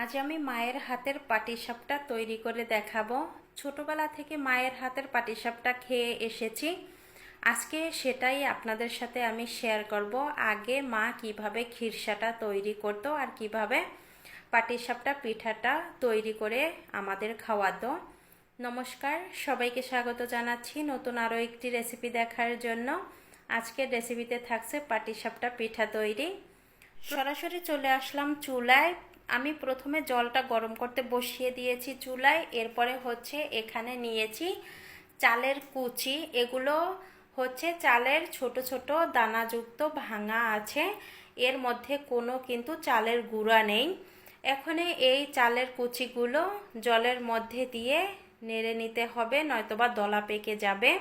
আজ আমি মায়ের হাতের পাটিসাপটা তৈরি করে দেখাবো। ছোটবেলা থেকে মায়ের হাতের পাটিসাপটা খেয়ে এসেছি। আজকে সেটাই আপনাদের সাথে আমি শেয়ার করব। আগে মা কিভাবে খিরসাটা তৈরি করতো আর কিভাবে পাটিসাপটা পিঠাটা তৈরি করে আমাদের খাওয়াতো। নমস্কার, সবাইকে স্বাগত জানাচ্ছি নতুন আরও একটি রেসিপি দেখার জন্য। আজকের রেসিপিতে থাকছে পাটিসাপটা পিঠা তৈরি। সরাসরি চলে আসলাম চুলায়। আমি প্রথমে জলটা গরম করতে বসিয়ে দিয়েছি চুলায়। এরপরে হচ্ছে এখানে নিয়েছি চালের কুচি। এগুলো হচ্ছে চালের ছোট ছোট দানাযুক্ত ভাঙা আছে, এর মধ্যে কোনো কিন্তু চালের গুঁড়া নেই। এখন এই চালের কুচিগুলো জলের মধ্যে দিয়ে নেড়ে নিতে হবে, নয়তোবা দলা পেকে যাবে।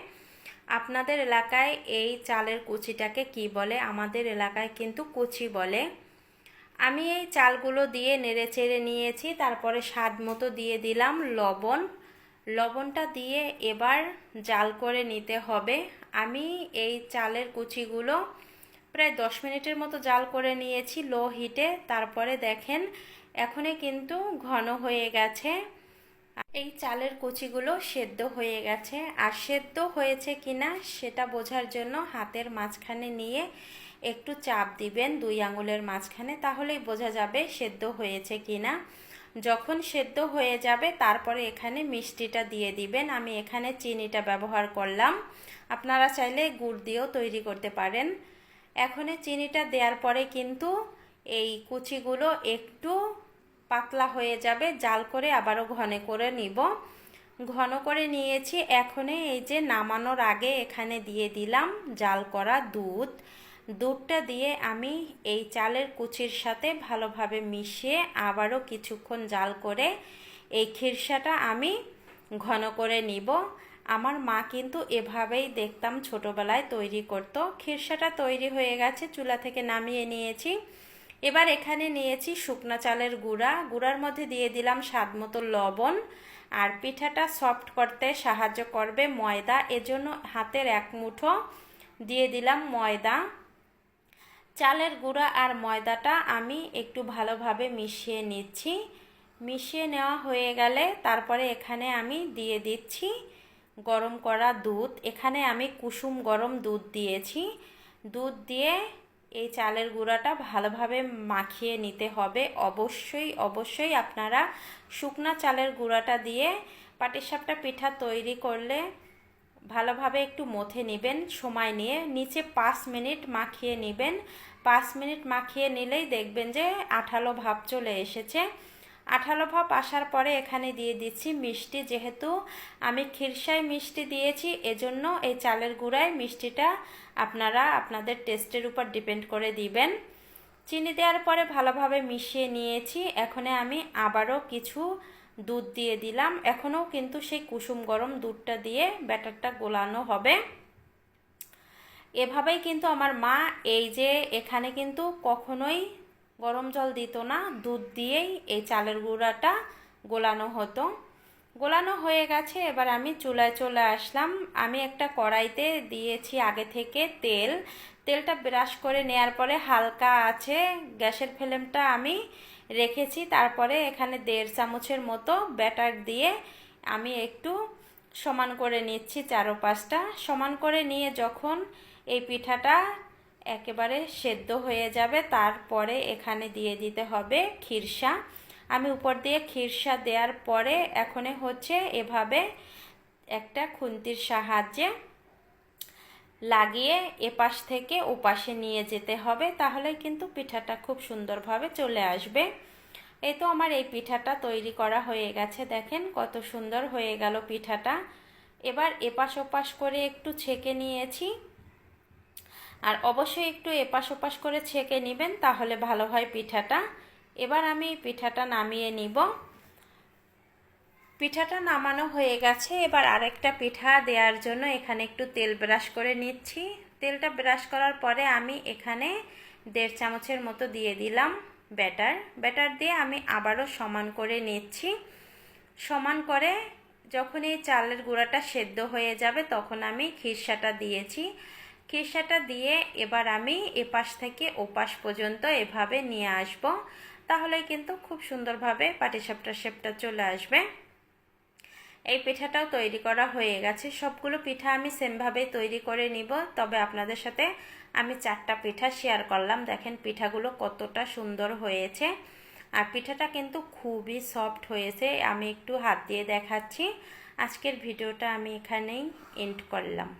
আপনাদের এলাকায় এই চালের কুচিটাকে কি বলে? আমাদের এলাকায় কিন্তু কুচি বলে। আমি এই চালগুলো দিয়ে নেড়ে চেড়ে নিয়েছি। তারপরে স্বাদ মতো দিয়ে দিলাম লবণ। লবণটা দিয়ে এবার জাল করে নিতে হবে। আমি এই চালের কুচিগুলো প্রায় 10 মিনিটের মতো জাল করে নিয়েছি লো হিটে। তারপরে দেখেন এখনই কিন্তু ঘন হয়ে গেছে। এই চালের কুচিগুলো সেদ্ধ হয়ে গেছে। আর সেদ্ধ হয়েছে কিনা সেটা বোঝার জন্য হাতের মাঝখানে নিয়ে একটু চাপ দিবেন 2 আঙুলের মাঝখানে, তাহলেই বোঝা যাবে সেদ্ধ হয়েছে কিনা। যখন সেদ্ধ হয়ে যাবে তারপরে এখানে মিষ্টিটা দিয়ে দিবেন। আমি এখানে চিনিটা ব্যবহার করলাম, আপনারা চাইলে গুড় দিয়েও তৈরি করতে পারেন। এখন চিনিটা দেওয়ার পরে কিন্তু এই কুচিগুলো একটু পাতলা হয়ে যাবে। জাল করে আবারও ঘন করে নিব। ঘন করে নিয়েছি। এখন এই যে নামানোর আগে এখানে দিয়ে দিলাম জাল করা দুধ। দুধটা দিয়ে আমি এই চালের কুচির সাথে ভালোভাবে মিশিয়ে আবারও কিছুক্ষণ জাল করে এই খিরসাটা আমি ঘন করে নিব। আমার মা কিন্তু এভাবেই দেখতাম ছোটবেলায় তৈরি করত। খিরসাটা তৈরি হয়ে গেছে, চুলা থেকে নামিয়ে নিয়েছি। এবার এখানে নিয়েছি শুকনো চালের গুঁড়া। গুঁড়ার মধ্যে দিয়ে দিলাম স্বাদ মতো লবণ। আর পিঠাটা সফট করতে সাহায্য করবে ময়দা, এজন্য হাতের 1 মুঠো দিয়ে দিলাম ময়দা। চালের গুঁড়া আর ময়দাটা আমি একটু ভালোভাবে মিশিয়ে নিচ্ছি। মিশিয়ে নেওয়া হয়ে গেলে তারপরে এখানে আমি দিয়ে দিচ্ছি গরম করা দুধ। এখানে আমি কুসুম গরম দুধ দিয়েছি। দুধ দিয়ে এই চালের গুঁড়াটা ভালোভাবে মাখিয়ে নিতে হবে। অবশ্যই আপনারা শুকনা চালের গুঁড়াটা দিয়ে পাটিসাপটা পিঠা তৈরি করলে ভালোভাবে একটু মথে নেবেন সময় নিয়ে। নিচে 5 মিনিট মাখিয়ে নেবেন। 5 মিনিট মাখিয়ে নিলেই দেখবেন যে আঠালো ভাব চলে এসেছে। আঠালো ভাব আসার পরে এখানে দিয়ে দিচ্ছি মিষ্টি। যেহেতু আমি খিরসায় মিষ্টি দিয়েছি, এজন্য এই চালের গুঁড়ায় মিষ্টিটা আপনারা আপনাদের টেস্টের উপর ডিপেন্ড করে দিবেন। চিনি দেওয়ার পরে ভালোভাবে মিশিয়ে নিয়েছি। এখন আমি আবারও কিছু দুধ দিয়ে দিলাম। এখনও কিন্তু সেই কুসুম গরম দুধটা দিয়ে ব্যাটারটা গোলানো হবে। এভাবেই কিন্তু আমার মা এই যে এখানে কিন্তু কখনোই গরম জল দিত না, দুধ দিয়েই এই চালের গুঁড়াটা গোলানো হতো। গোলানো হয়ে গেছে। এবার আমি চুলায় চলে আসলাম। আমি একটা কড়াইতে দিয়েছি আগে থেকে তেল। তেলটা ব্রাশ করে নেওয়ার পরে হালকা আছে গ্যাসের ফ্লেমটা আমি রেখেছি। তারপরে এখানে 1.5 চামচের মতো ব্যাটার দিয়ে আমি একটু সমান করে নিচ্ছি। চারপাশটা সমান করে নিয়ে যখন এই পিঠাটা একেবারে সেদ্ধ হয়ে যাবে তারপরে এখানে দিয়ে দিতে হবে খিরসা। আমি উপর দিয়ে খিরসা দেওয়ার পরে এখন হচ্ছে এভাবে একটা খুন্তির সাহায্যে লাগিয়ে এপাশ থেকে ওপাশে নিয়ে যেতে হবে, তাহলে কিন্তু পিঠাটা খুব সুন্দরভাবে চলে আসবে। এই তো আমার এই পিঠাটা তৈরি করা হয়ে গেছে। দেখেন কত সুন্দর হয়ে গেল পিঠাটা। এবার এপাশ ওপাশ করে একটু ছেঁকে নিয়েছি। আর অবশ্যই একটু এপাশ ওপাশ করে ছেঁকে নেবেন, তাহলে ভালো হয় পিঠাটা। এবার আমি পিঠাটা নামিয়ে নিব। পিঠাটা নামানো হয়ে গেছে। এবার আরেকটা পিঠা দেওয়ার জন্য এখানে একটু তেল ব্রাশ করে নিচ্ছি। তেলটা ব্রাশ করার পরে আমি এখানে 1.5 চামচের মতো দিয়ে দিলাম ব্যাটার দিয়ে আমি আবারও সমান করে নিচ্ছি। সমান করে যখন এই চালের গুঁড়াটা সেদ্ধ হয়ে যাবে তখন আমি খিরসাটা দিয়েছি। খিরসাটা দিয়ে এবার আমি এপাশ থেকে ওপাশ পর্যন্ত এভাবে নিয়ে আসব। তাহলেই কিন্তু খুব সুন্দরভাবে পাটিসাপটার শেপটা চলে আসবে। এই পিঠাটাও তৈরি করা হয়ে গেছে। সবগুলো পিঠা আমি সেমভাবেই তৈরি করে নিব, তবে আপনাদের সাথে আমি 4টা পিঠা শেয়ার করলাম। দেখেন পিঠাগুলো কতটা সুন্দর হয়েছে, আর পিঠাটা কিন্তু খুবই সফট হয়েছে। আমি একটু হাত দিয়ে দেখাচ্ছি। আজকের ভিডিওটা আমি এখানেই এন্ড করলাম।